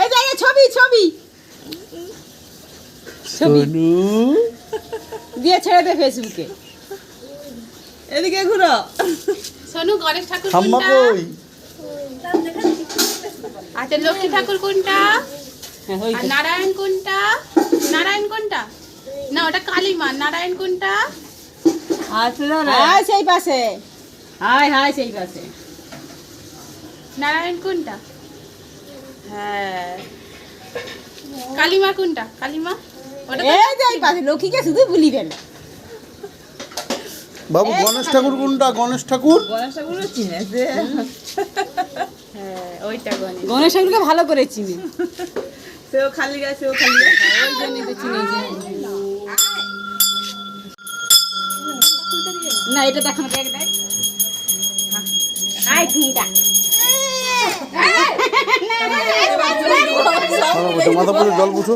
এই যে ছবি ছবি ছবি দিয়ে ছেড়ে দে ফেসবুকে। এদিকে ঘুরো। সোনু গণেশ ঠাকুর ঠাম্মা কোনটা? কই? আচ্ছা লক্ষ্মী ঠাকুর কোনটা? হ্যাঁ, আর নারায়ণ কোনটা? নারায়ণ কোনটা? না ওটা কালীমা। নারায়ণ কোনটা? হাই সেই পাশে, হাই হাই সেই পাশে। নারায়ণ কোনটা? হ্যাঁ কালীমা কোনটা? কালীমা ওটা তো- এই যে এই পাশে, লক্ষ্মীকে শুধু ভুলিবেন না। বাবু গণেশ ঠাকুর কোনটা? গণেশ ঠাকুর হ্যাঁ ওইটা গণেশ। গণেশ ঠাকুরকে ভালো করে চিনি, সেও খালি গায়ে সেও খালি গায়ে। ওই জন্যই তো চিনি। না এটা দেখো না, দেখ দেখ। হাই ঘুমটা। মাথা পড়ে জল বুঝো।